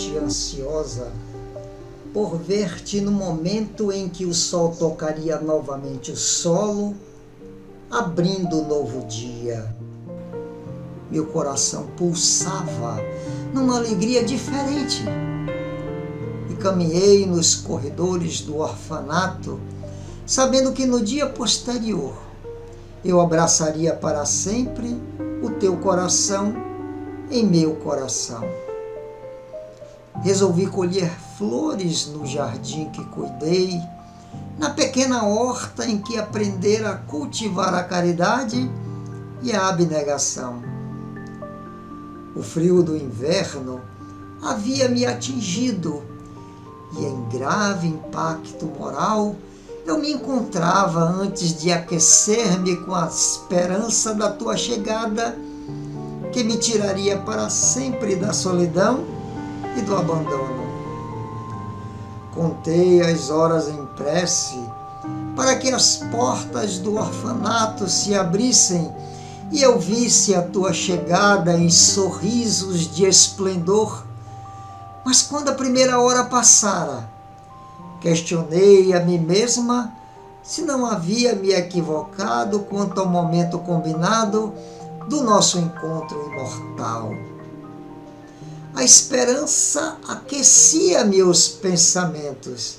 noite ansiosa por ver-te no momento em que o sol tocaria novamente o solo, abrindo o novo dia. Meu coração pulsava numa alegria diferente e caminhei nos corredores do orfanato, sabendo que no dia posterior eu abraçaria para sempre o teu coração em meu coração. Resolvi colher flores no jardim que cuidei, na pequena horta em que aprendera a cultivar a caridade e a abnegação. O frio do inverno havia me atingido e, em grave impacto moral, eu me encontrava antes de aquecer-me com a esperança da tua chegada, que me tiraria para sempre da solidão e do abandono. Contei as horas em prece para que as portas do orfanato se abrissem e eu visse a tua chegada em sorrisos de esplendor. Mas quando a primeira hora passara, questionei a mim mesma se não havia me equivocado quanto ao momento combinado do nosso encontro imortal. A esperança aquecia meus pensamentos.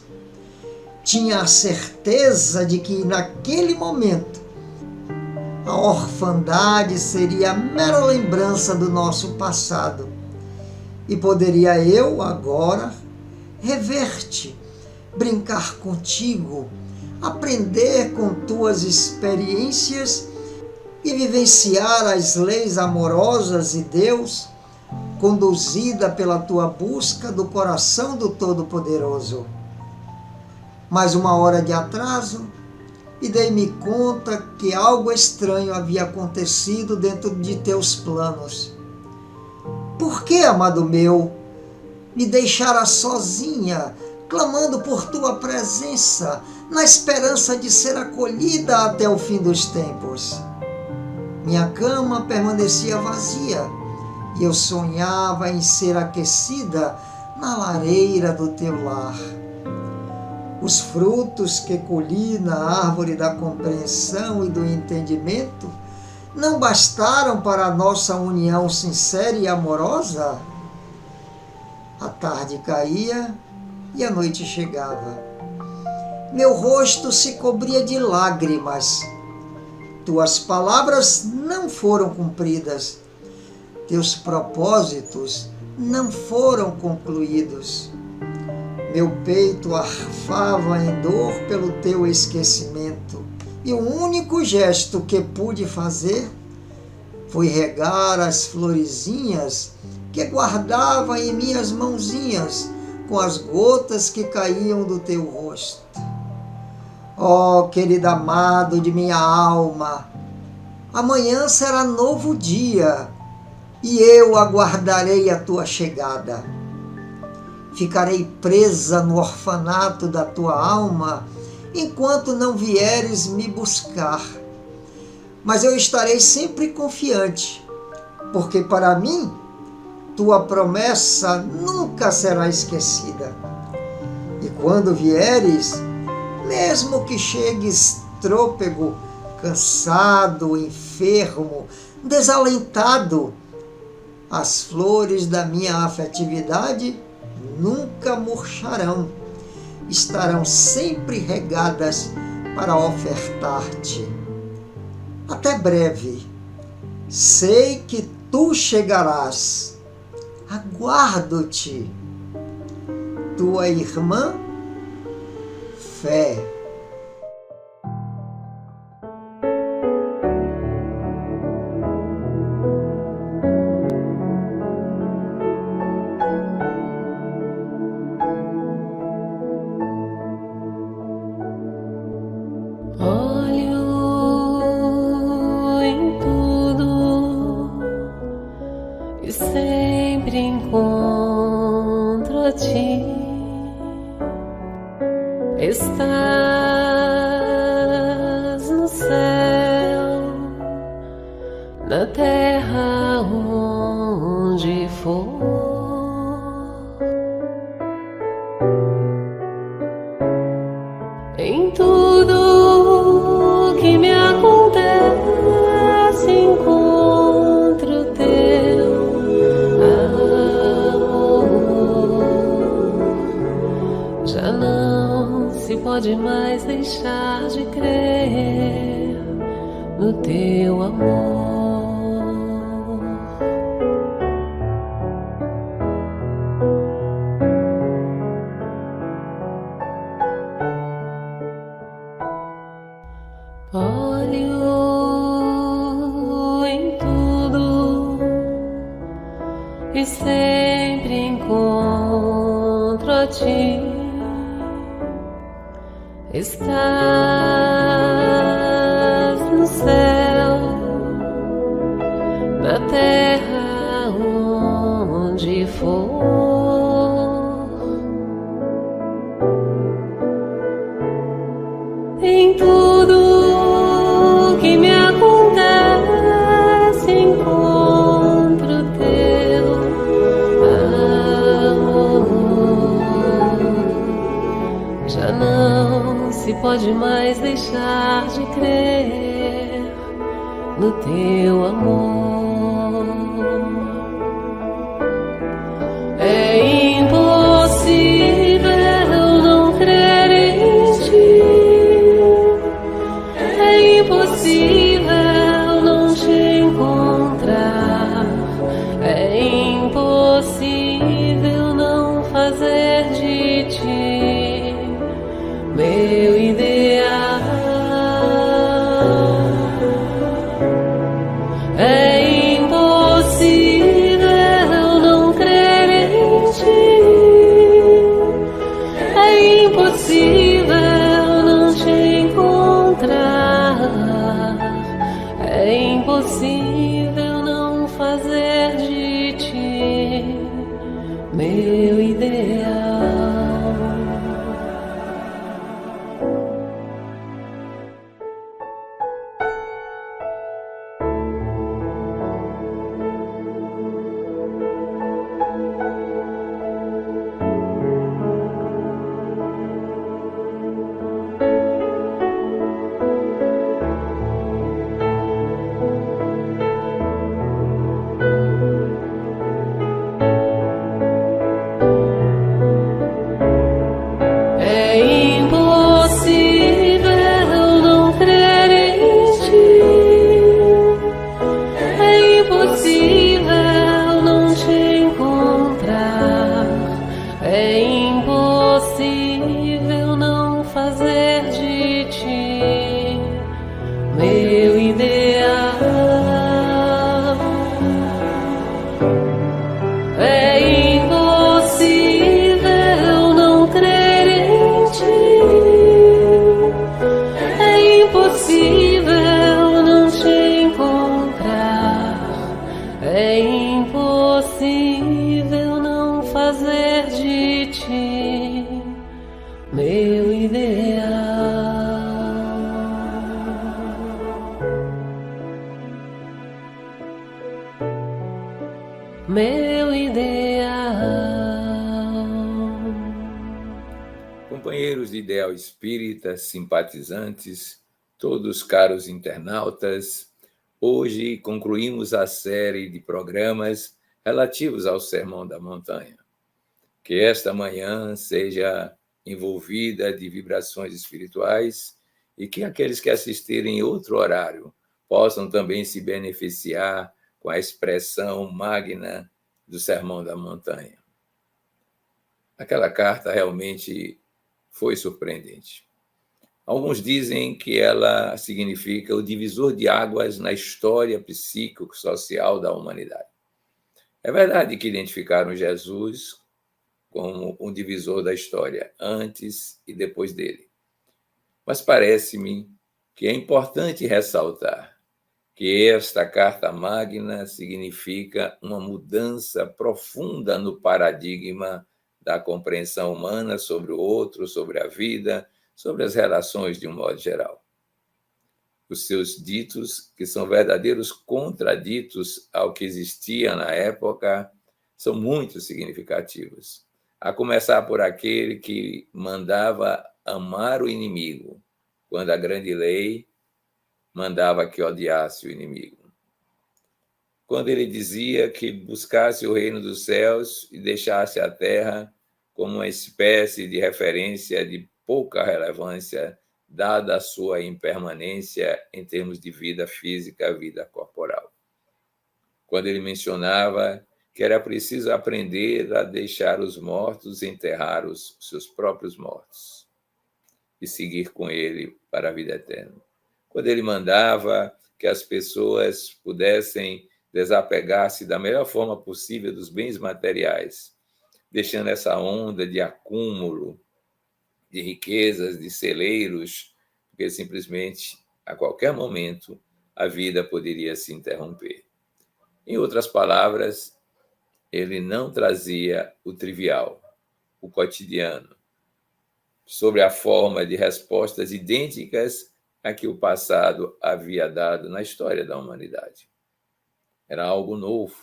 Tinha a certeza de que naquele momento a orfandade seria a mera lembrança do nosso passado e poderia eu agora rever-te, brincar contigo, aprender com tuas experiências e vivenciar as leis amorosas de Deus, conduzida pela tua busca do coração do Todo-Poderoso. Mais uma hora de atraso e dei-me conta que algo estranho havia acontecido dentro de teus planos. Por que, amado meu, me deixara sozinha, clamando por tua presença, na esperança de ser acolhida até o fim dos tempos? Minha cama permanecia vazia e eu sonhava em ser aquecida na lareira do teu lar. Os frutos que colhi na árvore da compreensão e do entendimento não bastaram para a nossa união sincera e amorosa? A tarde caía e a noite chegava. Meu rosto se cobria de lágrimas. Tuas palavras não foram cumpridas. Teus propósitos não foram concluídos. Meu peito arfava em dor pelo teu esquecimento, e o único gesto que pude fazer foi regar as florezinhas que guardava em minhas mãozinhas com as gotas que caíam do teu rosto. Oh, querido amado de minha alma, amanhã será novo dia e eu aguardarei a tua chegada. Ficarei presa no orfanato da tua alma enquanto não vieres me buscar. Mas eu estarei sempre confiante, porque para mim tua promessa nunca será esquecida. E quando vieres, mesmo que chegues trôpego, cansado, enfermo, desalentado, as flores da minha afetividade nunca murcharão, estarão sempre regadas para ofertar-te. Até breve, sei que tu chegarás, aguardo-te. Tua irmã, Fé. Olho em tudo e sempre encontro a ti. Estás no céu, na terra onde for. Em tudo que me acontece, encontro teu amor. Já não se pode mais deixar de crer no teu amor. Olho em tudo e sempre encontro a ti. Estás no céu, na terra, onde for. Em tudo que me acontece, encontro teu amor. Já não se pode mais deixar de crer no teu amor. É impossível não crer em ti. É impossível não te encontrar. É impossível não fazer de ti meu ideal. É impossível não crer em ti. É impossível não te encontrar. É impossível não fazer de ti meu ideal. É impossível não crer em ti. É impossível não te encontrar. É impossível não fazer de ti meu ideal. É impossível não crer em ti. É impossível não te encontrar. É impossível não fazer de ti meu ideal. Meu ideal. Companheiros de Ideal Espírita, simpatizantes, todos caros internautas, hoje concluímos a série de programas relativos ao Sermão da Montanha. Que esta manhã seja envolvida de vibrações espirituais e que aqueles que assistirem em outro horário possam também se beneficiar com a expressão magna do Sermão da Montanha. Aquela carta realmente foi surpreendente. Alguns dizem que ela significa o divisor de águas na história psíquico-social da humanidade. É verdade que identificaram Jesus como um divisor da história, antes e depois dele. Mas parece-me que é importante ressaltar que esta carta magna significa uma mudança profunda no paradigma da compreensão humana sobre o outro, sobre a vida, sobre as relações de um modo geral. Os seus ditos, que são verdadeiros contraditos ao que existia na época, são muito significativos. A começar por aquele que mandava amar o inimigo, quando a grande lei mandava que odiasse o inimigo. Quando ele dizia que buscasse o reino dos céus e deixasse a terra como uma espécie de referência de pouca relevância, dada a sua impermanência em termos de vida física, vida corporal. Quando ele mencionava que era preciso aprender a deixar os mortos enterrar os seus próprios mortos e seguir com ele para a vida eterna. Quando ele mandava que as pessoas pudessem desapegar-se da melhor forma possível dos bens materiais, deixando essa onda de acúmulo de riquezas, de celeiros, porque simplesmente, a qualquer momento, a vida poderia se interromper. Em outras palavras, ele não trazia o trivial, o cotidiano, sobre a forma de respostas idênticas a que o passado havia dado na história da humanidade. Era algo novo,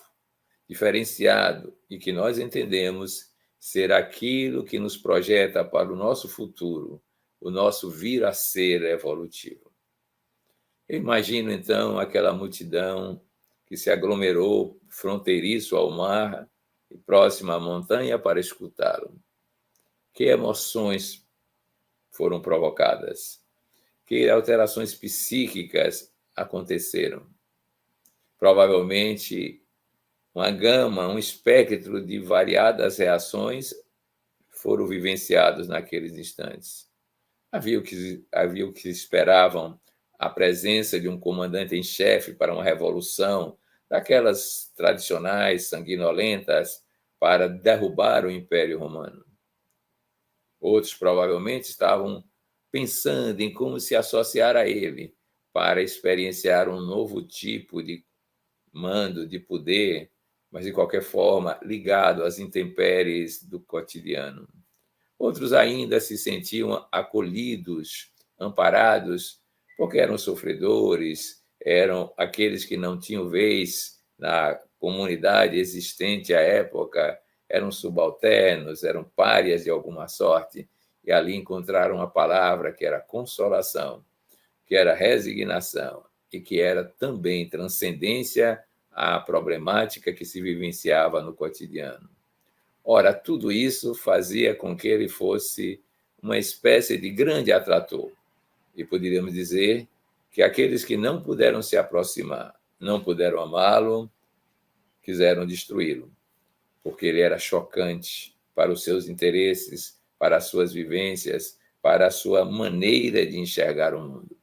diferenciado e que nós entendemos ser aquilo que nos projeta para o nosso futuro, o nosso vir a ser evolutivo. Eu imagino, então, aquela multidão que se aglomerou fronteiriço ao mar e próxima à montanha para escutá-lo. Que emoções foram provocadas? Que alterações psíquicas aconteceram? Provavelmente, uma gama, um espectro de variadas reações foram vivenciados naqueles instantes. Havia o que esperavam a presença de um comandante em chefe para uma revolução, daquelas tradicionais, sanguinolentas, para derrubar o Império Romano. Outros provavelmente estavam pensando em como se associar a ele para experienciar um novo tipo de mando, de poder, mas de qualquer forma ligado às intempéries do cotidiano. Outros ainda se sentiam acolhidos, amparados, porque eram sofredores, eram aqueles que não tinham vez na comunidade existente à época, eram subalternos, eram párias de alguma sorte, e ali encontraram uma palavra que era consolação, que era resignação e que era também transcendência à problemática que se vivenciava no cotidiano. Ora, tudo isso fazia com que ele fosse uma espécie de grande atrator. E poderíamos dizer que aqueles que não puderam se aproximar, não puderam amá-lo, quiseram destruí-lo, porque ele era chocante para os seus interesses, para as suas vivências, para a sua maneira de enxergar o mundo.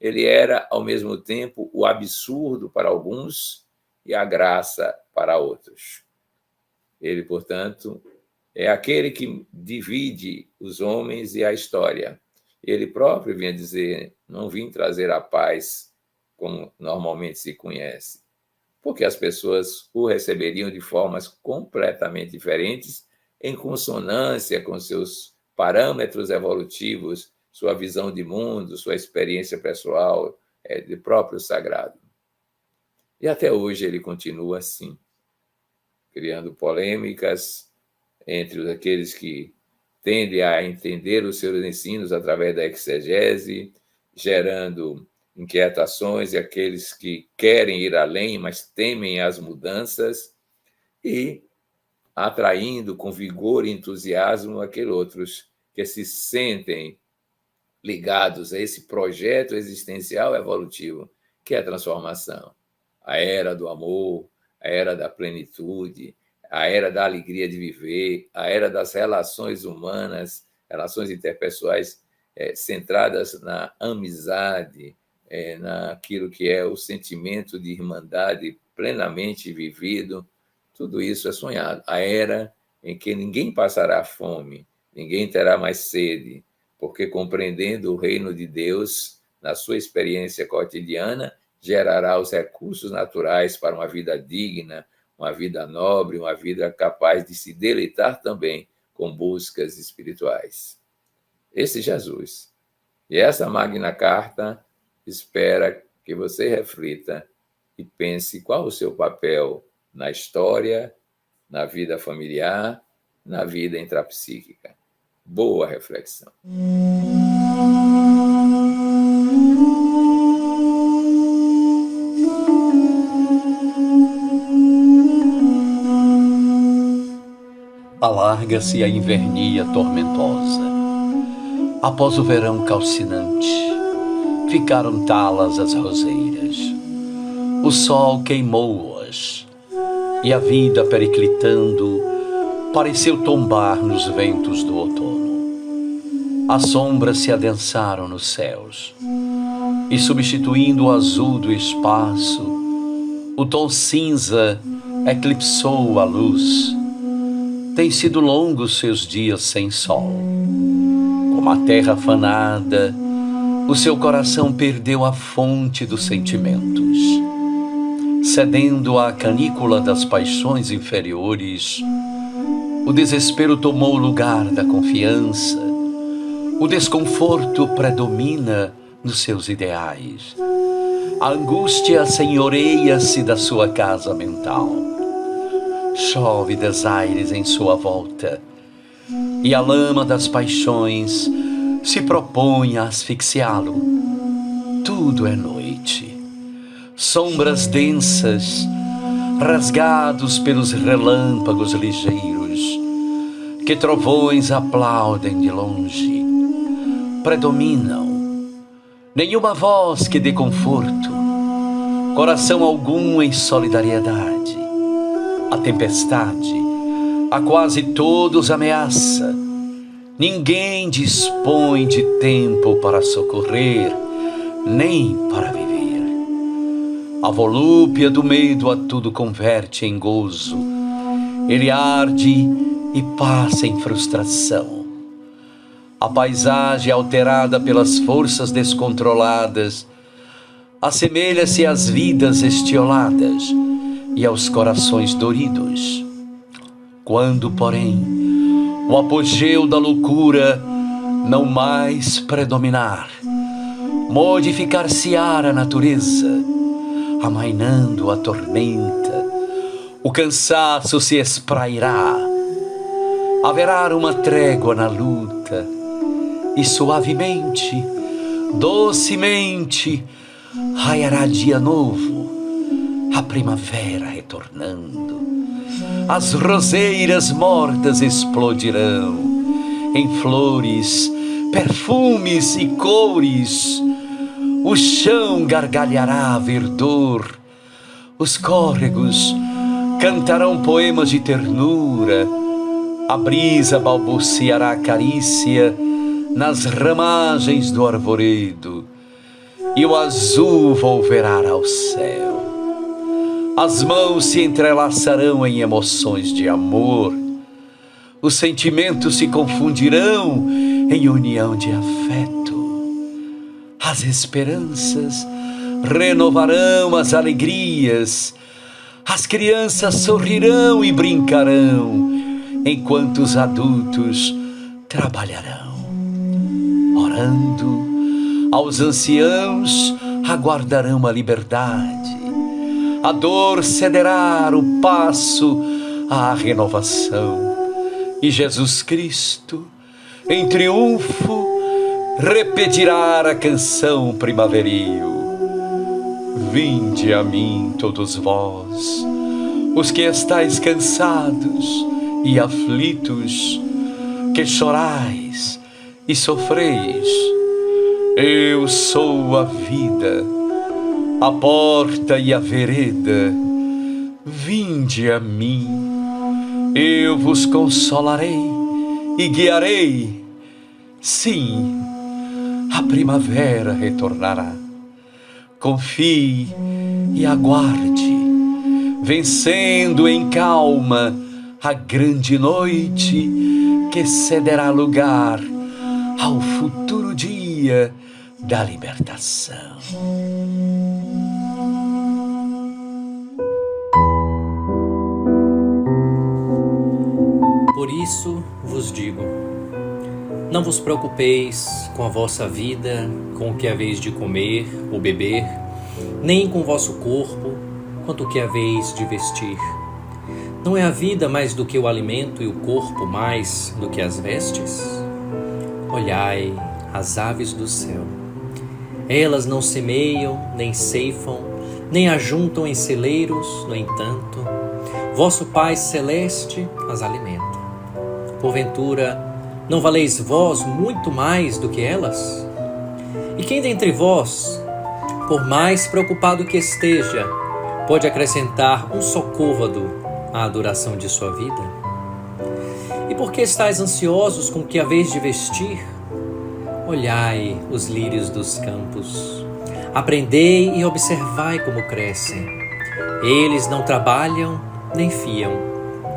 Ele era, ao mesmo tempo, o absurdo para alguns e a graça para outros. Ele, portanto, é aquele que divide os homens e a história. Ele próprio vinha dizer, não vim trazer a paz como normalmente se conhece, porque as pessoas o receberiam de formas completamente diferentes, em consonância com seus parâmetros evolutivos, sua visão de mundo, sua experiência pessoal, de próprio sagrado. E até hoje ele continua assim, criando polêmicas entre aqueles que tendem a entender os seus ensinos através da exegese, gerando inquietações e aqueles que querem ir além, mas temem as mudanças, e atraindo com vigor e entusiasmo aqueles outros que se sentem ligados a esse projeto existencial evolutivo, que é a transformação. A era do amor, a era da plenitude, a era da alegria de viver, a era das relações humanas, relações interpessoais centradas na amizade, naquilo que é o sentimento de irmandade plenamente vivido. Tudo isso é sonhado. A era em que ninguém passará fome, ninguém terá mais sede, porque compreendendo o reino de Deus na sua experiência cotidiana, gerará os recursos naturais para uma vida digna, uma vida nobre, uma vida capaz de se deleitar também com buscas espirituais. Esse Jesus. E essa Magna Carta espera que você reflita e pense qual o seu papel na história, na vida familiar, na vida intrapsíquica. Boa reflexão. Alarga-se a invernia tormentosa. Após o verão calcinante, ficaram talas as roseiras. O sol queimou-as, e a vida, periclitando, pareceu tombar nos ventos do outono. As sombras se adensaram nos céus, e substituindo o azul do espaço, o tom cinza eclipsou a luz. Tem sido longos seus dias sem sol. Como a terra afanada, o seu coração perdeu a fonte dos sentimentos. Cedendo à canícula das paixões inferiores, o desespero tomou o lugar da confiança. O desconforto predomina nos seus ideais. A angústia senhoreia-se da sua casa mental. Chove desaires em sua volta, e a lama das paixões se propõe a asfixiá-lo. Tudo é noite. Sombras densas, rasgados pelos relâmpagos ligeiros, que trovões aplaudem de longe, predominam. Nenhuma voz que dê conforto, coração algum em solidariedade. A tempestade a quase todos ameaça. Ninguém dispõe de tempo para socorrer, nem para viver. A volúpia do medo a tudo converte em gozo. Ele arde e passa em frustração. A paisagem alterada pelas forças descontroladas assemelha-se às vidas estioladas e aos corações doridos. Quando, porém, o apogeu da loucura não mais predominar, modificar-se-á a natureza, amainando a tormenta, o cansaço se esprairá, haverá uma trégua na luta, e suavemente, docemente, raiará dia novo, a primavera retornando. As roseiras mortas explodirão em flores, perfumes e cores. O chão gargalhará verdor, os córregos cantarão poemas de ternura, a brisa balbuciará carícia nas ramagens do arvoredo, e o azul volverá ao céu. As mãos se entrelaçarão em emoções de amor. Os sentimentos se confundirão em união de afeto. As esperanças renovarão as alegrias. As crianças sorrirão e brincarão, enquanto os adultos trabalharão. Orando, aos anciãos aguardarão a liberdade. A dor cederá o passo à renovação, e Jesus Cristo, em triunfo, repetirá a canção primaveril. Vinde a mim todos vós, os que estáis cansados e aflitos, que chorais e sofreis. Eu sou a vida, a porta e a vereda. Vinde a mim, eu vos consolarei e guiarei. Sim, a primavera retornará. Confie e aguarde, vencendo em calma a grande noite que cederá lugar ao futuro dia da libertação. Por isso vos digo, não vos preocupeis com a vossa vida, com o que haveis de comer ou beber, nem com o vosso corpo, quanto o que haveis de vestir. Não é a vida mais do que o alimento e o corpo mais do que as vestes? Olhai as aves do céu. Elas não semeiam, nem ceifam, nem ajuntam em celeiros, no entanto, vosso Pai Celeste as alimenta. Porventura, não valeis vós muito mais do que elas? E quem dentre vós, por mais preocupado que esteja, pode acrescentar um só côvado à duração de sua vida? E por que estáis ansiosos com o que haveis de vestir? Olhai os lírios dos campos, aprendei e observai como crescem. Eles não trabalham nem fiam,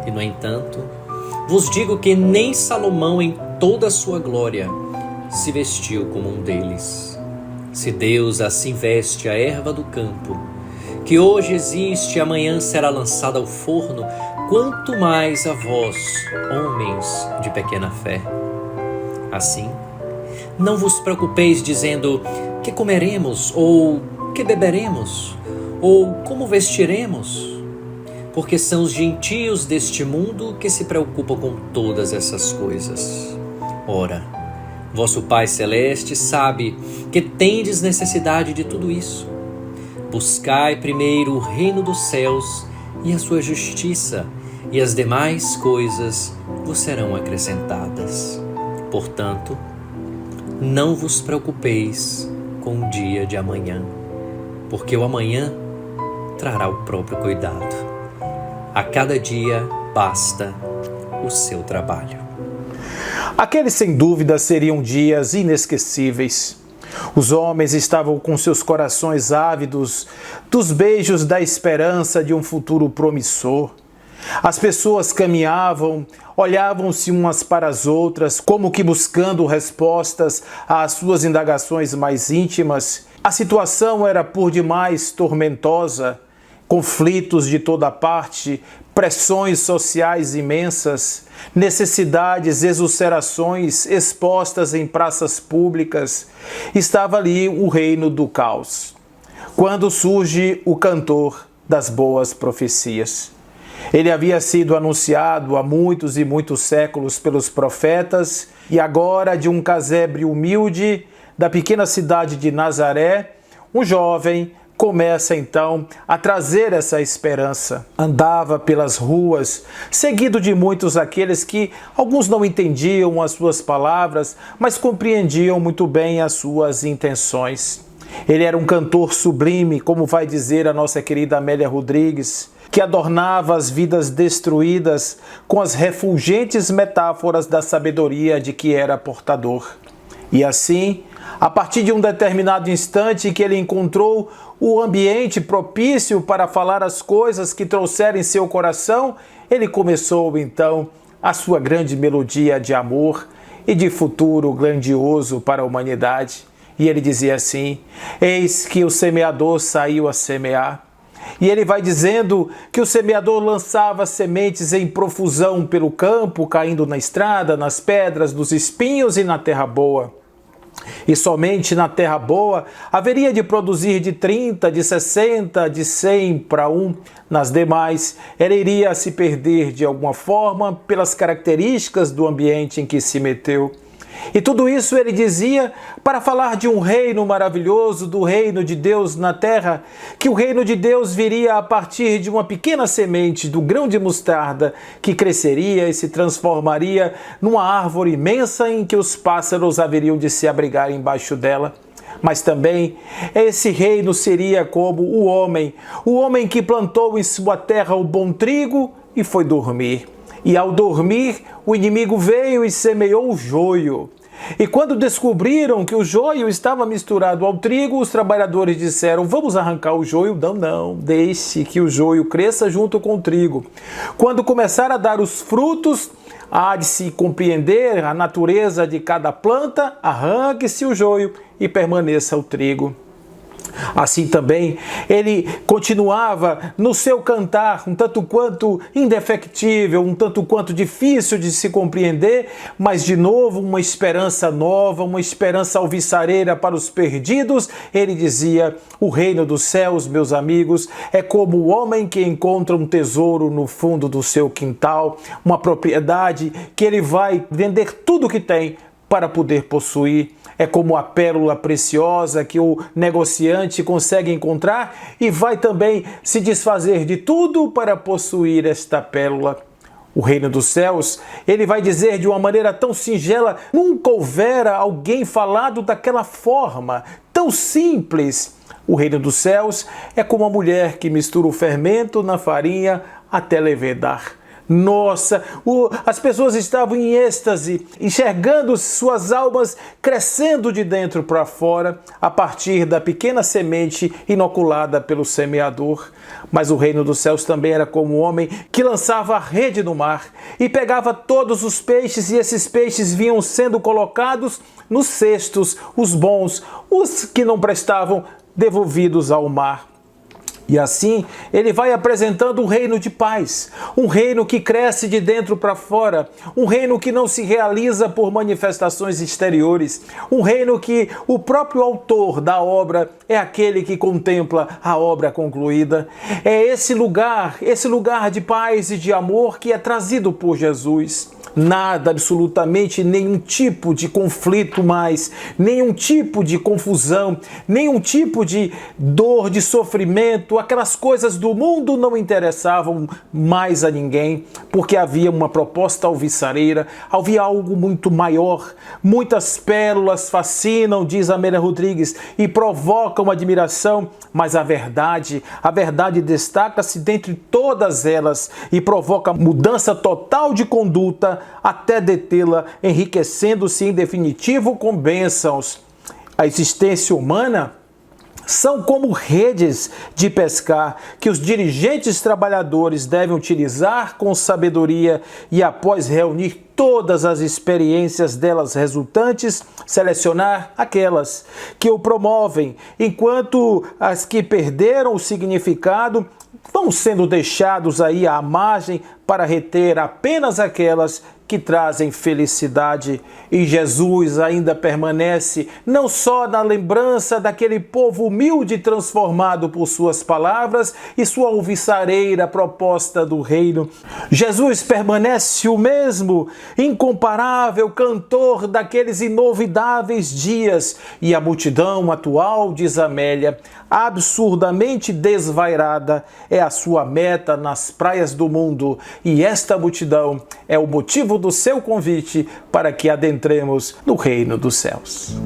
e no entanto, vos digo que nem Salomão em toda a sua glória se vestiu como um deles. Se Deus assim veste a erva do campo, que hoje existe e amanhã será lançada ao forno, quanto mais a vós, homens de pequena fé. Assim, não vos preocupeis dizendo: que comeremos, ou que beberemos, ou como vestiremos? Porque são os gentios deste mundo que se preocupam com todas essas coisas. Ora, vosso Pai Celeste sabe que tendes necessidade de tudo isso. Buscai primeiro o reino dos céus e a sua justiça, e as demais coisas vos serão acrescentadas. Portanto, não vos preocupeis com o dia de amanhã, porque o amanhã trará o próprio cuidado. A cada dia basta o seu trabalho. Aqueles, sem dúvida, seriam dias inesquecíveis. Os homens estavam com seus corações ávidos dos beijos da esperança de um futuro promissor. As pessoas caminhavam, olhavam-se umas para as outras, como que buscando respostas às suas indagações mais íntimas. A situação era por demais tormentosa, conflitos de toda parte, pressões sociais imensas, necessidades, exulcerações expostas em praças públicas. Estava ali o reino do caos. Quando surge o cantor das boas profecias. Ele havia sido anunciado há muitos e muitos séculos pelos profetas, e agora, de um casebre humilde da pequena cidade de Nazaré, um jovem começa então a trazer essa esperança. Andava pelas ruas, seguido de muitos aqueles que alguns não entendiam as suas palavras, mas compreendiam muito bem as suas intenções. Ele era um cantor sublime, como vai dizer a nossa querida Amélia Rodrigues, que adornava as vidas destruídas com as refulgentes metáforas da sabedoria de que era portador. E assim, a partir de um determinado instante que ele encontrou o ambiente propício para falar as coisas que trouxeram em seu coração, ele começou então a sua grande melodia de amor e de futuro grandioso para a humanidade. E ele dizia assim: eis que o semeador saiu a semear. E ele vai dizendo que o semeador lançava sementes em profusão pelo campo, caindo na estrada, nas pedras, nos espinhos e na terra boa. E somente na terra boa haveria de produzir de 30, de 60, de 100 para 1. Nas demais, ela iria se perder de alguma forma pelas características do ambiente em que se meteu. E tudo isso ele dizia para falar de um reino maravilhoso, do reino de Deus na terra, que o reino de Deus viria a partir de uma pequena semente, do grão de mostarda, que cresceria e se transformaria numa árvore imensa em que os pássaros haveriam de se abrigar embaixo dela. Mas também esse reino seria como o homem que plantou em sua terra o bom trigo e foi dormir. E ao dormir, o inimigo veio e semeou o joio. E quando descobriram que o joio estava misturado ao trigo, os trabalhadores disseram: vamos arrancar o joio? Não, deixe que o joio cresça junto com o trigo. Quando começar a dar os frutos, há de se compreender a natureza de cada planta, arranque-se o joio e permaneça o trigo. Assim também, ele continuava no seu cantar, um tanto quanto indefectível, um tanto quanto difícil de se compreender, mas de novo uma esperança nova, uma esperança alvissareira para os perdidos. Ele dizia: o reino dos céus, meus amigos, é como o homem que encontra um tesouro no fundo do seu quintal, uma propriedade que ele vai vender tudo que tem para poder possuir. É como a pérola preciosa que o negociante consegue encontrar e vai também se desfazer de tudo para possuir esta pérola. O reino dos céus, ele vai dizer de uma maneira tão singela, nunca houvera alguém falado daquela forma, tão simples. O reino dos céus é como a mulher que mistura o fermento na farinha até levedar. Nossa, as pessoas estavam em êxtase, enxergando suas almas crescendo de dentro para fora, a partir da pequena semente inoculada pelo semeador. Mas o reino dos céus também era como um homem que lançava a rede no mar e pegava todos os peixes, e esses peixes vinham sendo colocados nos cestos, os bons, os que não prestavam, devolvidos ao mar. E assim, ele vai apresentando um reino de paz, um reino que cresce de dentro para fora, um reino que não se realiza por manifestações exteriores, um reino que o próprio autor da obra é aquele que contempla a obra concluída. É esse lugar de paz e de amor que é trazido por Jesus. Nada, absolutamente nenhum tipo de conflito mais, nenhum tipo de confusão, nenhum tipo de dor, de sofrimento. Aquelas coisas do mundo não interessavam mais a ninguém, porque havia uma proposta alvissareira, havia algo muito maior. Muitas pérolas fascinam, diz Amélia Rodrigues, e provocam admiração, mas a verdade destaca-se dentre todas elas e provoca mudança total de conduta, até detê-la, enriquecendo-se em definitivo com bênçãos. A existência humana são como redes de pescar que os dirigentes trabalhadores devem utilizar com sabedoria e, após reunir todas as experiências delas resultantes, selecionar aquelas que o promovem, enquanto as que perderam o significado vão sendo deixados aí à margem para reter apenas aquelas que trazem felicidade. E Jesus ainda permanece não só na lembrança daquele povo humilde transformado por suas palavras e sua alvissareira proposta do reino. Jesus permanece o mesmo, incomparável cantor daqueles inovidáveis dias, e a multidão atual, diz Amélia, absurdamente desvairada, é a sua meta nas praias do mundo, e esta multidão é o motivo do seu convite para que adentremos no reino dos céus.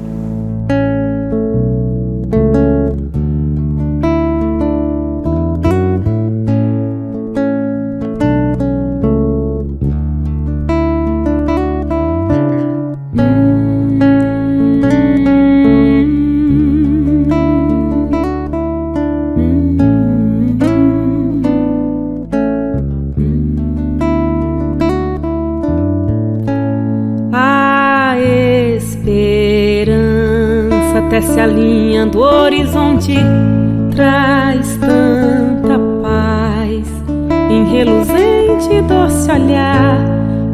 Tece a linha do horizonte, traz tanta paz, em reluzente doce olhar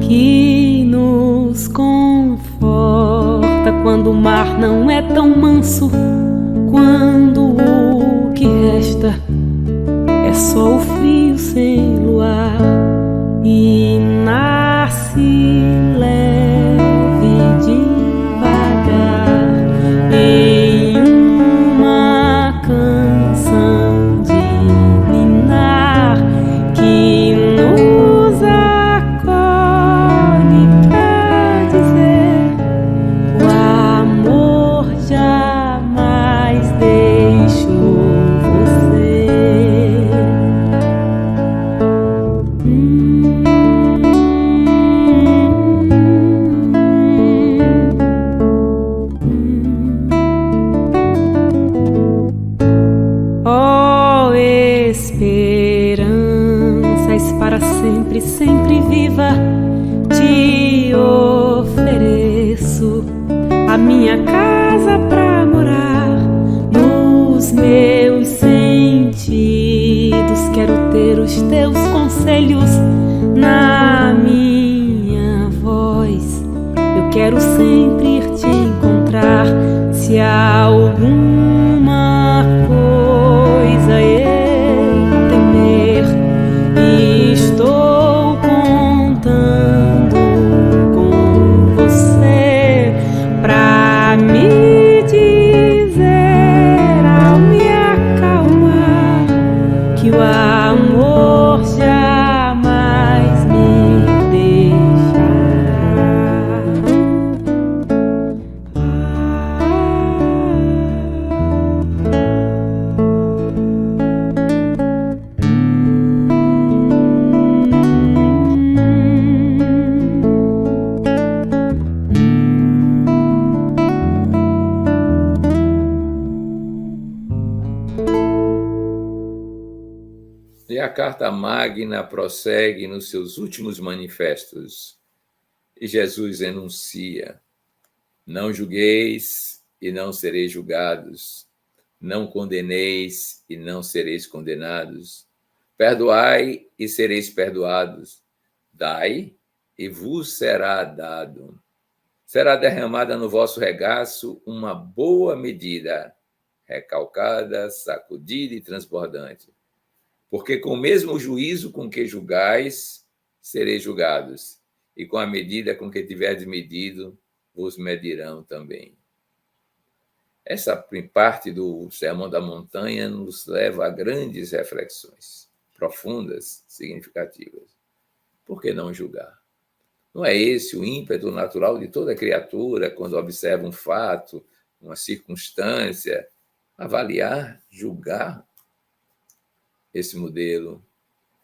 que nos conforta quando o mar não é tão manso, quando o que resta é só o frio sem luar e nasce leve devagar em uma canção de ninar que nos acolhe pra dizer: o amor jamais deixou você. Ó esperanças para sempre, sempre viva, te ofereço a minha casa pra morar. Nos meus sentidos quero ter os teus conselhos na minha voz. Eu quero sempre ir te encontrar. Se há alguma coisa eu temer, estou contando com você. E a Carta Magna prossegue nos seus últimos manifestos. E Jesus enuncia: não julgueis e não sereis julgados. Não condeneis e não sereis condenados. Perdoai e sereis perdoados. Dai e vos será dado. Será derramada no vosso regaço uma boa medida, recalcada, sacudida e transbordante. Porque com o mesmo juízo com que julgais, sereis julgados, e com a medida com que tiverdes medido, vos medirão também. Essa parte do Sermão da Montanha nos leva a grandes reflexões, profundas, significativas. Por que não julgar? Não é esse o ímpeto natural de toda criatura quando observa um fato, uma circunstância? Avaliar, julgar? Esse modelo,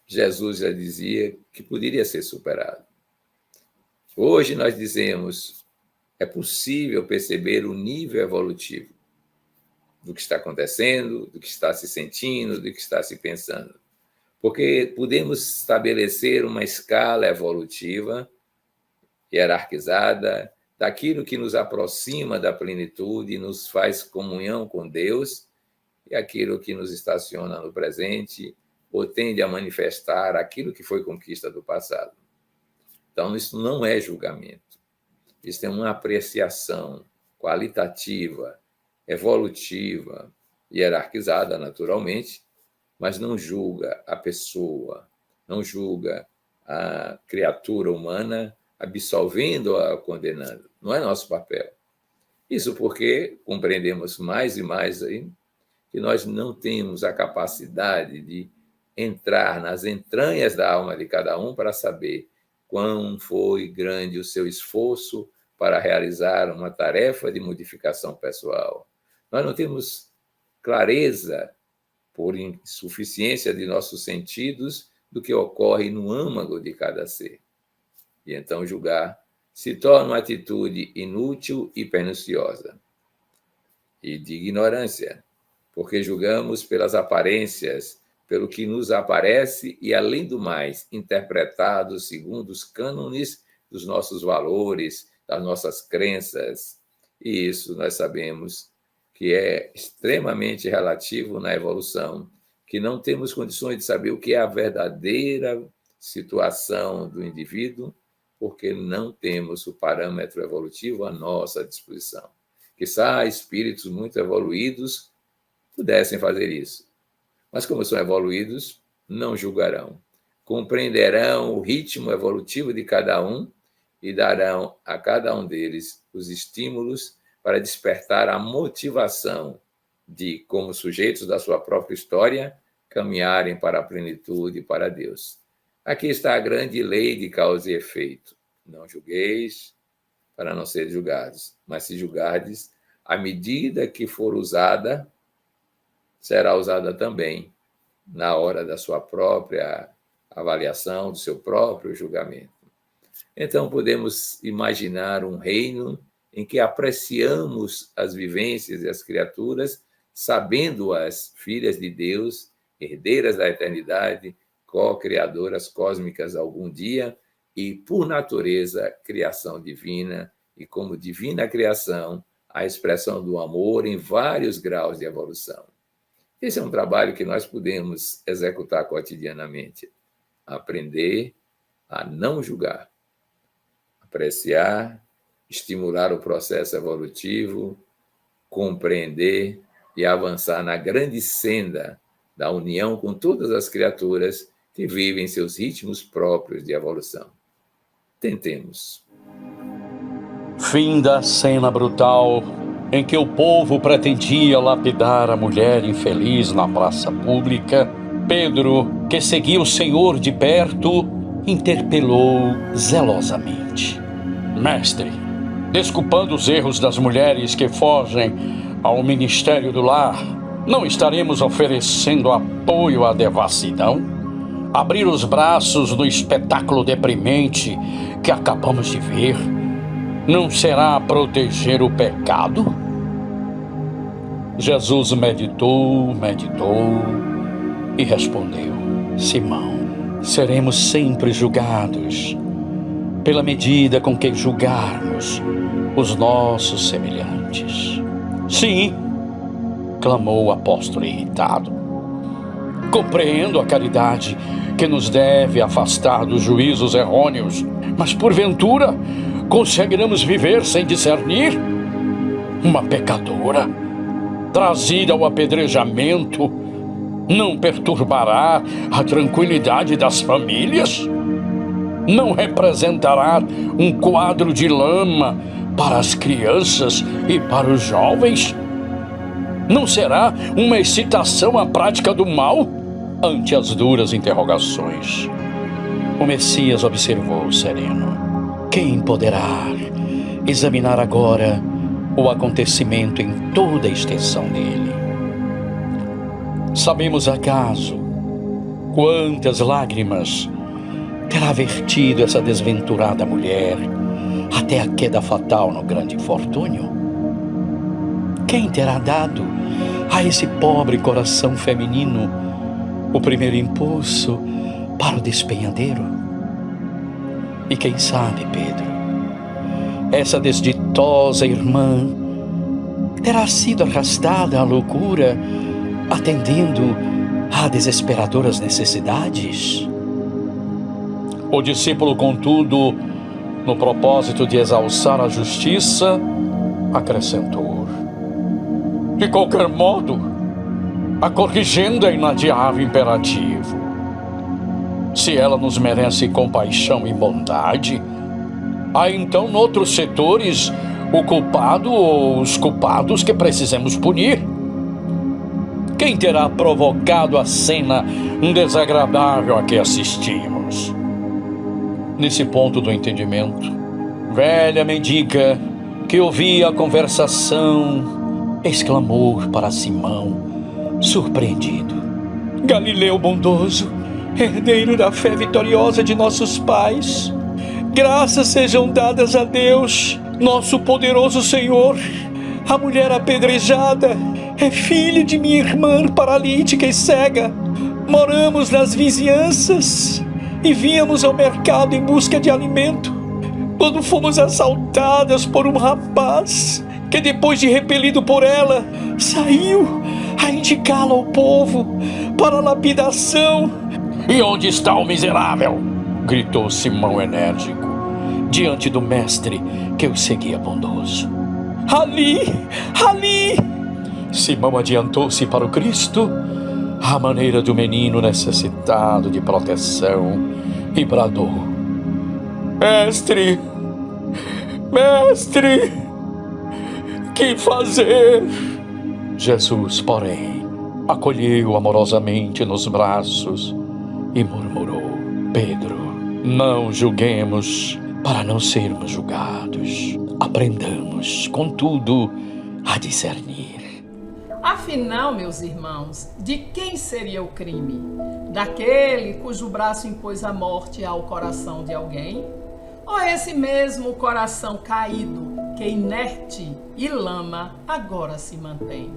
Jesus já dizia que poderia ser superado. Hoje nós dizemos, é possível perceber o nível evolutivo do que está acontecendo, do que está se sentindo, do que está se pensando. Porque podemos estabelecer uma escala evolutiva, hierarquizada, daquilo que nos aproxima da plenitude e nos faz comunhão com Deus, e aquilo que nos estaciona no presente ou tende a manifestar aquilo que foi conquista do passado. Então, isso não é julgamento. Isso é uma apreciação qualitativa, evolutiva, hierarquizada naturalmente, mas não julga a pessoa, não julga a criatura humana, absolvendo-a, condenando. Não é nosso papel. Isso porque compreendemos mais e mais aí que nós não temos a capacidade de entrar nas entranhas da alma de cada um para saber quão foi grande o seu esforço para realizar uma tarefa de modificação pessoal. Nós não temos clareza, por insuficiência de nossos sentidos, do que ocorre no âmago de cada ser. E então julgar se torna uma atitude inútil e perniciosa. E de ignorância, porque julgamos pelas aparências, pelo que nos aparece e, além do mais, interpretado segundo os cânones dos nossos valores, das nossas crenças. E isso nós sabemos que é extremamente relativo na evolução, que não temos condições de saber o que é a verdadeira situação do indivíduo, porque não temos o parâmetro evolutivo à nossa disposição. Quizá espíritos muito evoluídos pudessem fazer isso. Mas como são evoluídos, não julgarão. Compreenderão o ritmo evolutivo de cada um e darão a cada um deles os estímulos para despertar a motivação de, como sujeitos da sua própria história, caminharem para a plenitude e para Deus. Aqui está a grande lei de causa e efeito. Não julgueis para não ser julgados, mas se julgardes, a medida que for usada será usada também na hora da sua própria avaliação, do seu próprio julgamento. Então, podemos imaginar um reino em que apreciamos as vivências e as criaturas, sabendo-as filhas de Deus, herdeiras da eternidade, co-criadoras cósmicas algum dia e, por natureza, criação divina, e como divina criação, a expressão do amor em vários graus de evolução. Esse é um trabalho que nós podemos executar cotidianamente. Aprender a não julgar, apreciar, estimular o processo evolutivo, compreender e avançar na grande senda da união com todas as criaturas que vivem seus ritmos próprios de evolução. Tentemos. Fim da cena brutal em que o povo pretendia lapidar a mulher infeliz na praça pública. Pedro, que seguia o Senhor de perto, interpelou zelosamente: Mestre, desculpando os erros das mulheres que fogem ao ministério do lar, não estaremos oferecendo apoio à devassidão? Abrir os braços do espetáculo deprimente que acabamos de ver não será proteger o pecado? Jesus meditou e respondeu: Simão, seremos sempre julgados pela medida com que julgarmos os nossos semelhantes. Sim, clamou o apóstolo irritado. Compreendo a caridade que nos deve afastar dos juízos errôneos, mas porventura conseguiremos viver sem discernir? Uma pecadora, trazida ao apedrejamento, não perturbará a tranquilidade das famílias? Não representará um quadro de lama para as crianças e para os jovens? Não será uma excitação à prática do mal? Ante as duras interrogações, o Messias observou sereno. Quem poderá examinar agora o acontecimento em toda a extensão dele? Sabemos acaso quantas lágrimas terá vertido essa desventurada mulher até a queda fatal no grande infortúnio? Quem terá dado a esse pobre coração feminino o primeiro impulso para o despenhadeiro? E quem sabe, Pedro, essa desditosa irmã terá sido arrastada à loucura, atendendo a desesperadoras necessidades? O discípulo, contudo, no propósito de exalçar a justiça, acrescentou: de qualquer modo, a corrigenda é inadiável imperativo. Se ela nos merece compaixão e bondade, há então noutros setores o culpado ou os culpados que precisamos punir. Quem terá provocado a cena desagradável a que assistimos? Nesse ponto do entendimento, velha mendiga que ouvia a conversação exclamou para Simão, surpreendido: Galileu bondoso, herdeiro da fé vitoriosa de nossos pais, graças sejam dadas a Deus, nosso poderoso Senhor. A mulher apedrejada é filha de minha irmã paralítica e cega. Moramos nas vizinhanças e víamos ao mercado em busca de alimento, quando fomos assaltadas por um rapaz que, depois de repelido por ela, saiu a indicá-la ao povo para a lapidação. E onde está o miserável? Gritou Simão enérgico, diante do mestre que o seguia bondoso. Ali! Simão adiantou-se para o Cristo, à maneira do menino necessitado de proteção, e bradou: Mestre, que fazer? Jesus, porém, acolheu amorosamente nos braços e murmurou: Pedro, não julguemos para não sermos julgados. Aprendamos, contudo, a discernir. Afinal, meus irmãos, de quem seria o crime? Daquele cujo braço impôs a morte ao coração de alguém? Ou esse mesmo coração caído, que inerte e lama agora se mantém?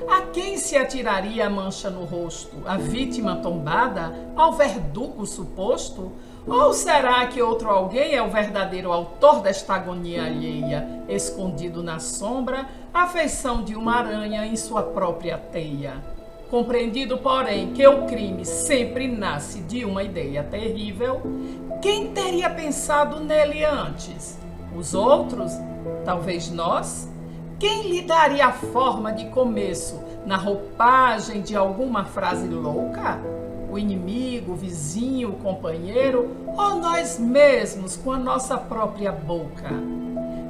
A quem se atiraria a mancha no rosto? A vítima tombada? Ao verdugo suposto? Ou será que outro alguém é o verdadeiro autor desta agonia alheia, escondido na sombra, à feição de uma aranha em sua própria teia? Compreendido, porém, que o crime sempre nasce de uma ideia terrível, quem teria pensado nele antes? Os outros? Talvez nós? Quem lhe daria a forma de começo na roupagem de alguma frase louca? O inimigo, o vizinho, o companheiro, ou nós mesmos com a nossa própria boca?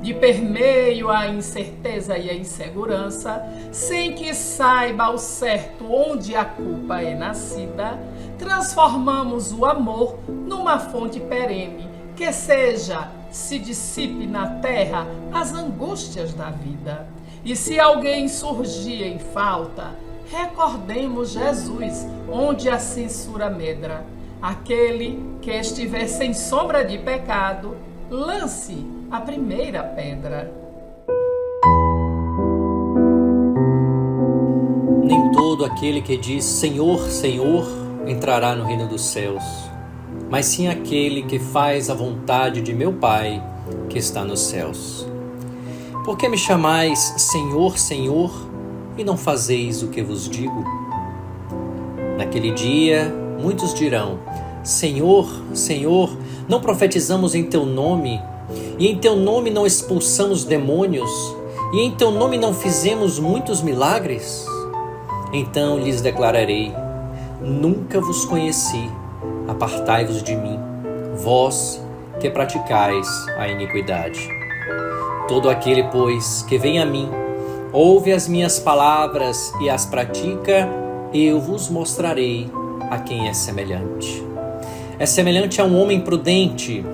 De permeio à incerteza e à insegurança, sem que saiba ao certo onde a culpa é nascida, transformamos o amor numa fonte perene, que se dissipe na terra as angústias da vida. E se alguém surgir em falta, recordemos Jesus, onde a censura medra. Aquele que estiver sem sombra de pecado, lance a primeira pedra. Nem todo aquele que diz Senhor, Senhor entrará no reino dos céus, mas sim aquele que faz a vontade de meu Pai que está nos céus. Por que me chamais Senhor, Senhor, e não fazeis o que vos digo? Naquele dia, muitos dirão: Senhor, Senhor, não profetizamos em Teu nome, e em Teu nome não expulsamos demônios, e em Teu nome não fizemos muitos milagres? Então lhes declararei: nunca vos conheci, apartai-vos de mim, vós que praticais a iniquidade. Todo aquele, pois, que vem a mim, ouve as minhas palavras e as pratica, eu vos mostrarei a quem é semelhante. É semelhante a um homem prudente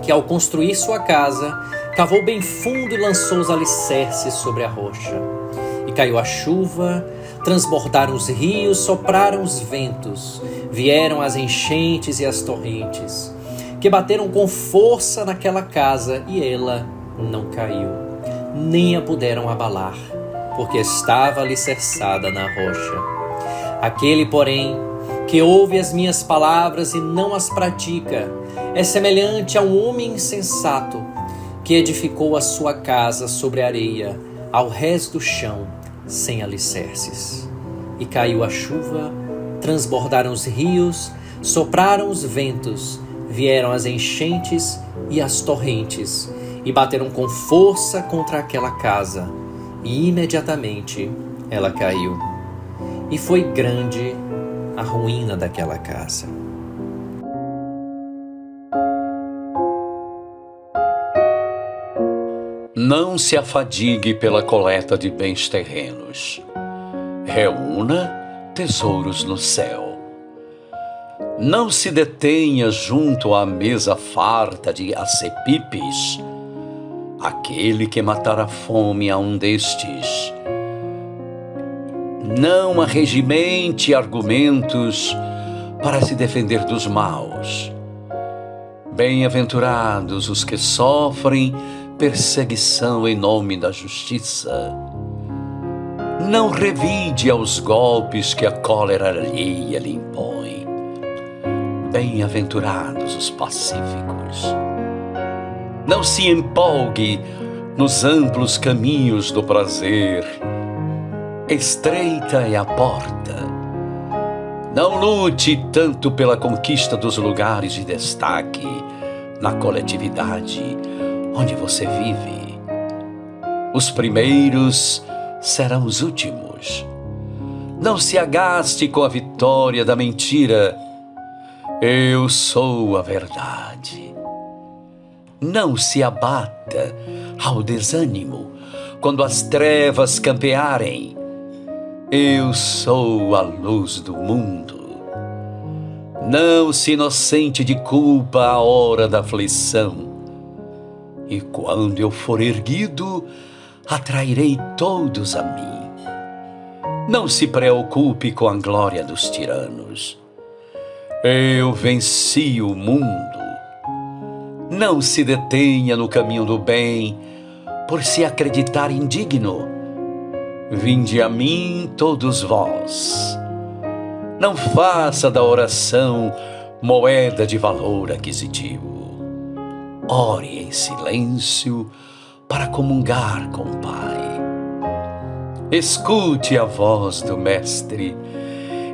que, ao construir sua casa, cavou bem fundo e lançou os alicerces sobre a rocha. E caiu a chuva, transbordaram os rios, sopraram os ventos, vieram as enchentes e as torrentes, que bateram com força naquela casa, e ela não caiu, nem a puderam abalar, porque estava alicerçada na rocha. Aquele, porém, que ouve as minhas palavras e não as pratica, é semelhante a um homem insensato, que edificou a sua casa sobre areia, ao rés do chão, sem alicerces. E caiu a chuva, transbordaram os rios, sopraram os ventos, vieram as enchentes e as torrentes, e bateram com força contra aquela casa, e imediatamente ela caiu. E foi grande a ruína daquela casa. Não se afadigue pela coleta de bens terrenos. Reúna tesouros no céu. Não se detenha junto à mesa farta de acepipes, aquele que matar a fome a um destes. Não arregimente argumentos para se defender dos maus. Bem-aventurados os que sofrem perseguição em nome da justiça. Não revide aos golpes que a cólera alheia lhe impõe. Bem-aventurados os pacíficos. Não se empolgue nos amplos caminhos do prazer. Estreita é a porta. Não lute tanto pela conquista dos lugares de destaque na coletividade onde você vive. Os primeiros serão os últimos. Não se agaste com a vitória da mentira. Eu sou a verdade. Não se abata ao desânimo quando as trevas campearem. Eu sou a luz do mundo. Não se inocente de culpa à hora da aflição. E quando eu for erguido, atrairei todos a mim. Não se preocupe com a glória dos tiranos. Eu venci o mundo. Não se detenha no caminho do bem, por se acreditar indigno. Vinde a mim todos vós. Não faça da oração moeda de valor aquisitivo. Ore em silêncio para comungar com o Pai. Escute a voz do Mestre,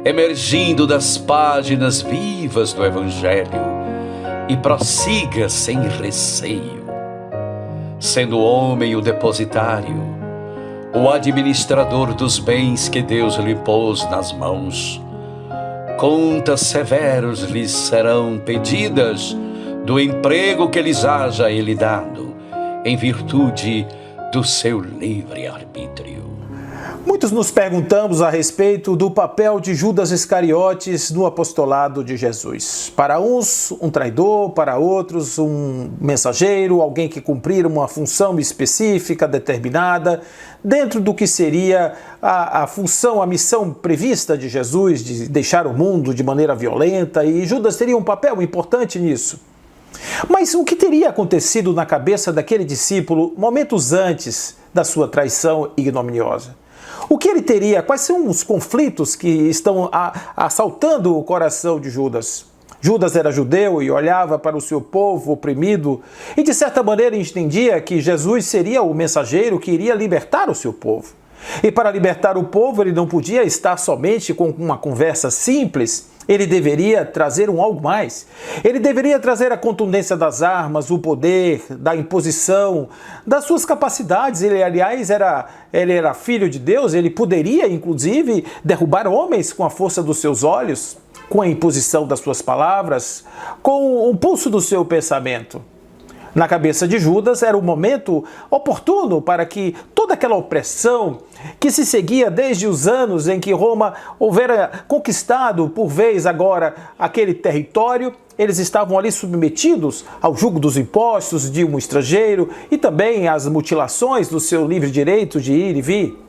emergindo das páginas vivas do Evangelho, e prossiga sem receio. Sendo o homem o depositário, o administrador dos bens que Deus lhe pôs nas mãos, contas severas lhes serão pedidas do emprego que lhes haja ele dado, em virtude do seu livre-arbítrio. Muitos nos perguntamos a respeito do papel de Judas Iscariotes no apostolado de Jesus. Para uns, um traidor, para outros, um mensageiro, alguém que cumprir uma função específica, determinada, dentro do que seria a função, a missão prevista de Jesus, de deixar o mundo de maneira violenta, e Judas teria um papel importante nisso. Mas o que teria acontecido na cabeça daquele discípulo momentos antes da sua traição ignominiosa? O que ele teria? Quais são os conflitos que estão assaltando o coração de Judas? Judas era judeu e olhava para o seu povo oprimido e, de certa maneira, entendia que Jesus seria o mensageiro que iria libertar o seu povo. E para libertar o povo, ele não podia estar somente com uma conversa simples, ele deveria trazer algo mais. Ele deveria trazer a contundência das armas, o poder, da imposição, das suas capacidades. Ele, aliás, era filho de Deus, ele poderia, inclusive, derrubar homens com a força dos seus olhos, com a imposição das suas palavras, com o pulso do seu pensamento. Na cabeça de Judas era o momento oportuno para que toda aquela opressão que se seguia desde os anos em que Roma houvera conquistado por vez agora aquele território, eles estavam ali submetidos ao jugo dos impostos de um estrangeiro e também às mutilações do seu livre direito de ir e vir.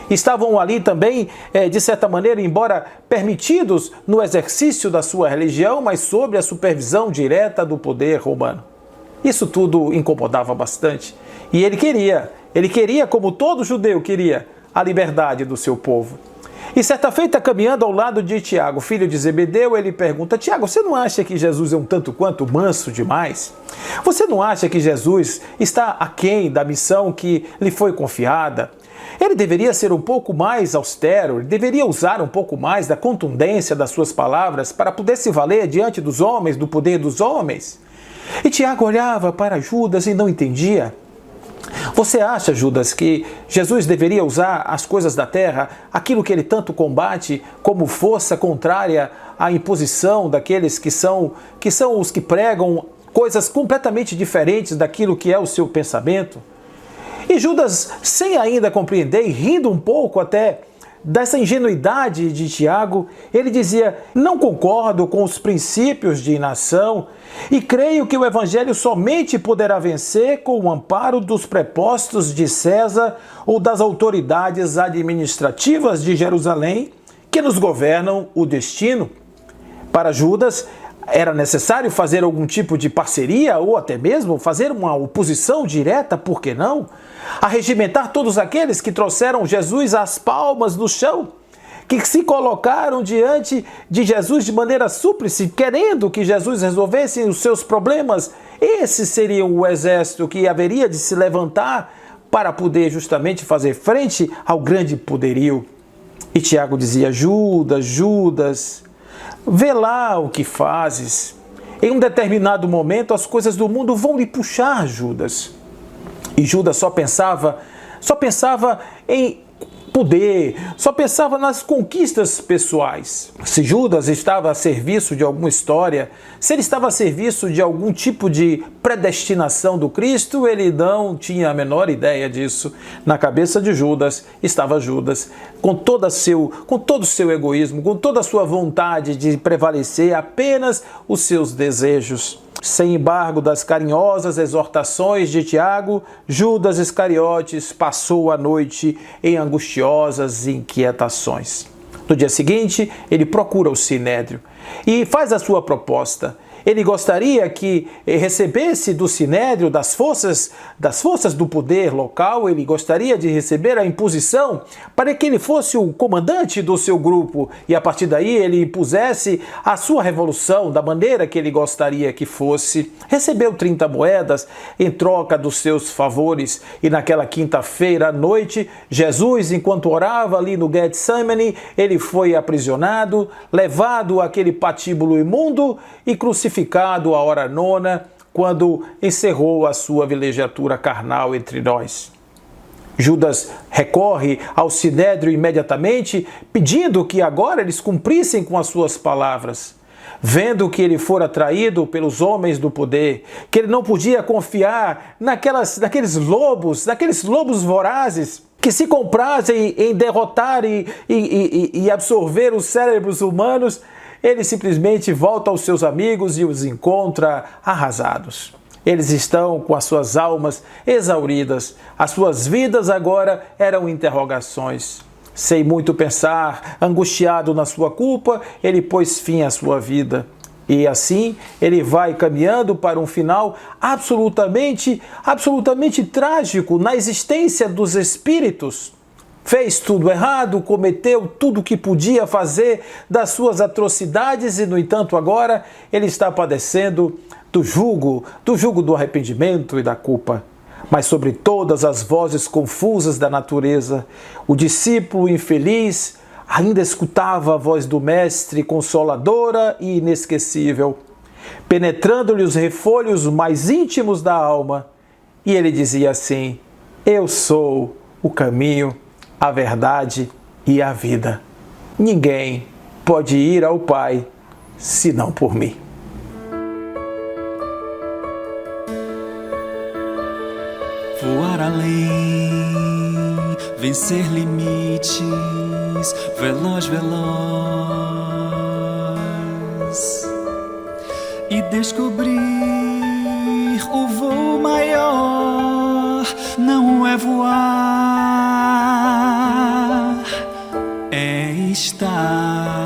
Estavam ali também, de certa maneira, embora permitidos no exercício da sua religião, mas sob a supervisão direta do poder romano. Isso tudo incomodava bastante. E ele queria, como todo judeu queria, a liberdade do seu povo. E certa feita, caminhando ao lado de Tiago, filho de Zebedeu, ele pergunta: Tiago, você não acha que Jesus é um tanto quanto manso demais? Você não acha que Jesus está aquém da missão que lhe foi confiada? Ele deveria ser um pouco mais austero, ele deveria usar um pouco mais da contundência das suas palavras para poder se valer diante dos homens, do poder dos homens. E Tiago olhava para Judas e não entendia. Você acha, Judas, que Jesus deveria usar as coisas da terra, aquilo que ele tanto combate, como força contrária à imposição daqueles que são os que pregam coisas completamente diferentes daquilo que é o seu pensamento? E Judas, sem ainda compreender, e rindo um pouco até dessa ingenuidade de Tiago, ele dizia: não concordo com os princípios de nação e creio que o evangelho somente poderá vencer com o amparo dos prepostos de César ou das autoridades administrativas de Jerusalém que nos governam o destino. Para Judas, era necessário fazer algum tipo de parceria ou até mesmo fazer uma oposição direta, por que não? Arregimentar todos aqueles que trouxeram Jesus às palmas do chão, que se colocaram diante de Jesus de maneira súplice, querendo que Jesus resolvesse os seus problemas. Esse seria o exército que haveria de se levantar para poder justamente fazer frente ao grande poderio. E Tiago dizia: Judas, Judas, vê lá o que fazes. Em um determinado momento as coisas do mundo vão lhe puxar, Judas. E Judas só pensava em poder, só pensava nas conquistas pessoais. Se Judas estava a serviço de alguma história, se ele estava a serviço de algum tipo de predestinação do Cristo, ele não tinha a menor ideia disso. Na cabeça de Judas estava Judas, com todo o seu egoísmo, com toda a sua vontade de prevalecer apenas os seus desejos. Sem embargo das carinhosas exortações de Tiago, Judas Iscariotes passou a noite em angustiosas inquietações. No dia seguinte, ele procura o Sinédrio e faz a sua proposta. Ele gostaria que recebesse do Sinédrio, das forças do poder local, ele gostaria de receber a imposição para que ele fosse o comandante do seu grupo e a partir daí ele impusesse a sua revolução da maneira que ele gostaria que fosse. Recebeu 30 moedas em troca dos seus favores e naquela quinta-feira à noite, Jesus, enquanto orava ali no Getsemane, ele foi aprisionado, levado àquele patíbulo imundo e crucificado à hora nona, quando encerrou a sua vilegiatura carnal entre nós. Judas recorre ao Sinédrio imediatamente, pedindo que agora eles cumprissem com as suas palavras. Vendo que ele fora traído pelos homens do poder, que ele não podia confiar naqueles lobos vorazes, que se comprazem em derrotar e absorver os cérebros humanos, ele simplesmente volta aos seus amigos e os encontra arrasados. Eles estão com as suas almas exauridas. As suas vidas agora eram interrogações. Sem muito pensar, angustiado na sua culpa, ele pôs fim à sua vida. E assim ele vai caminhando para um final absolutamente trágico na existência dos espíritos. fez tudo errado, cometeu tudo o que podia fazer das suas atrocidades e, no entanto, agora ele está padecendo do jugo do arrependimento e da culpa. Mas sobre todas as vozes confusas da natureza, o discípulo infeliz ainda escutava a voz do Mestre, consoladora e inesquecível, penetrando-lhe os refolhos mais íntimos da alma. E ele dizia assim: eu sou o caminho, a verdade e a vida. Ninguém pode ir ao Pai senão por mim. Voar além, vencer limites, veloz, veloz, e descobrir o voo maior não é voar, é estar.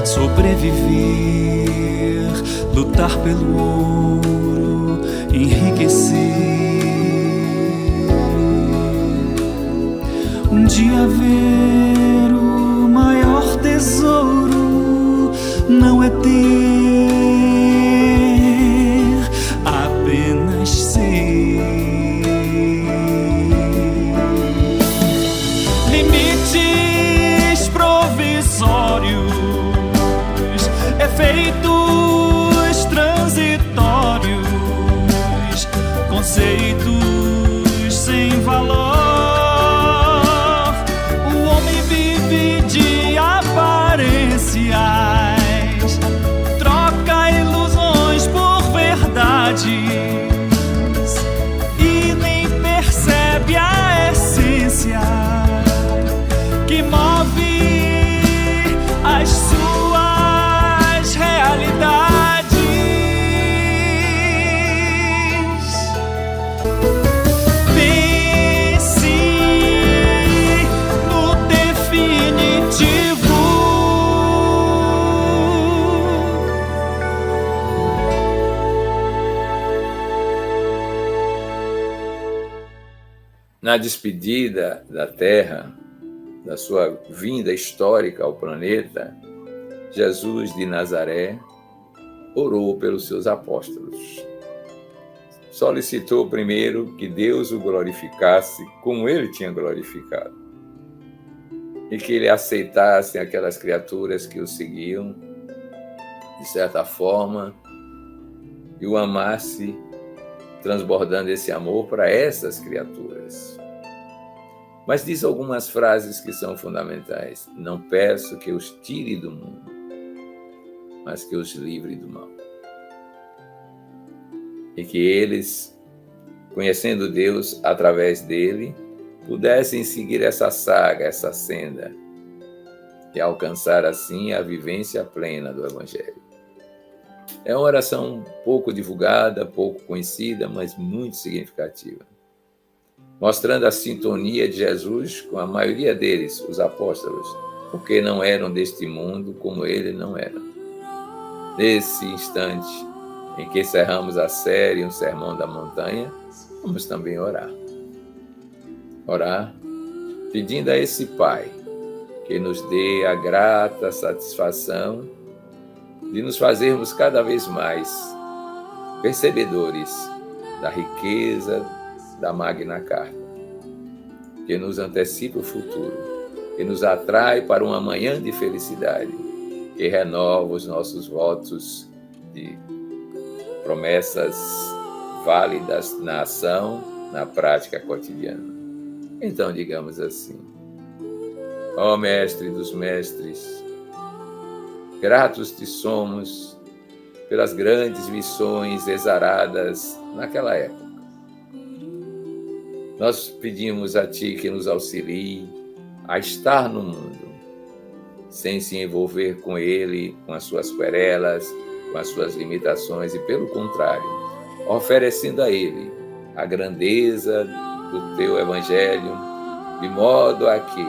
Sobreviver, lutar pelo ouro, enriquecer. Um dia ver o maior tesouro não é ter, apenas ser. Limites provisórios, efeitos transitórios, conceitos sem valor. O homem vive de aparências, troca ilusões por verdades e nem percebe a essência que move as suas realidades. Pense no definitivo. Na despedida da Terra, da sua vinda histórica ao planeta, Jesus de Nazaré orou pelos seus apóstolos. Solicitou primeiro que Deus o glorificasse como ele tinha glorificado, e que ele aceitasse aquelas criaturas que o seguiam, de certa forma, e o amasse, transbordando esse amor para essas criaturas. Mas diz algumas frases que são fundamentais. Não peço que os tire do mundo, mas que os livre do mal. E que eles, conhecendo Deus através dele, pudessem seguir essa saga, essa senda, e alcançar assim a vivência plena do Evangelho. É uma oração pouco divulgada, pouco conhecida, mas muito significativa, mostrando a sintonia de Jesus com a maioria deles, os apóstolos, porque não eram deste mundo como ele não era. Nesse instante em que encerramos a série, um Sermão da Montanha, vamos também orar. Orar pedindo a esse Pai que nos dê a grata satisfação de nos fazermos cada vez mais percebedores da riqueza da Magna Carta, que nos antecipa o futuro, que nos atrai para um amanhã de felicidade, que renova os nossos votos de promessas válidas na ação, na prática cotidiana. Então, digamos assim: ó Mestre dos Mestres, gratos te somos pelas grandes missões exaradas naquela época. Nós pedimos a Ti que nos auxilie a estar no mundo, sem se envolver com ele, com as suas querelas, com as suas limitações, e pelo contrário, oferecendo a ele a grandeza do Teu Evangelho, de modo a que,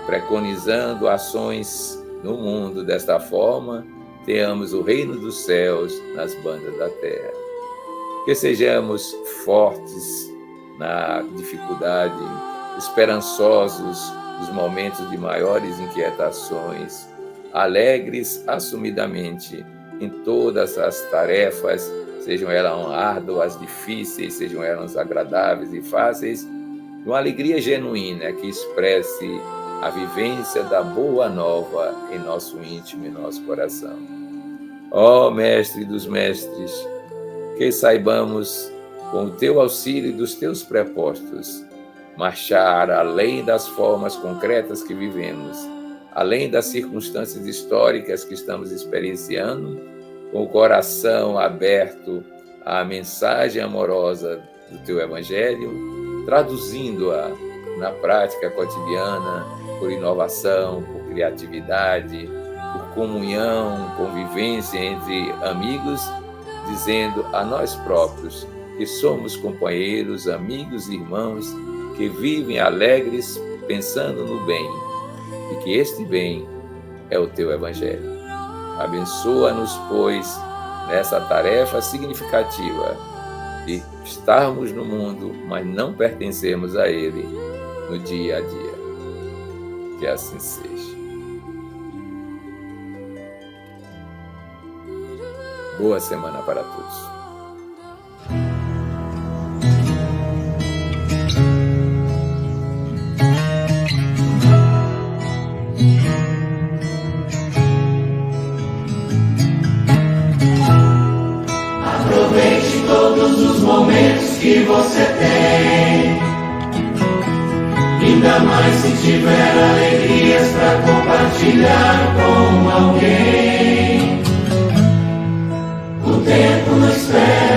preconizando ações no mundo desta forma, tenhamos o reino dos céus nas bandas da terra. Que sejamos fortes na dificuldade, esperançosos nos momentos de maiores inquietações, alegres assumidamente em todas as tarefas, sejam elas árduas, difíceis, sejam elas agradáveis e fáceis, uma alegria genuína que expresse a vivência da boa nova em nosso íntimo e nosso coração. Ó Mestre dos Mestres, que saibamos, com o teu auxílio e dos teus prepostos, marchar além das formas concretas que vivemos, além das circunstâncias históricas que estamos experienciando, com o coração aberto à mensagem amorosa do teu Evangelho, traduzindo-a na prática cotidiana, por inovação, por criatividade, por comunhão, convivência entre amigos, dizendo a nós próprios que somos companheiros, amigos e irmãos que vivem alegres pensando no bem e que este bem é o teu Evangelho. Abençoa-nos, pois, nessa tarefa significativa de estarmos no mundo, mas não pertencermos a ele no dia a dia. Que assim seja. Boa semana para todos. Aproveite todos os momentos que você tem. Ainda mais se tiver alegrias para compartilhar com alguém. O tempo não espera.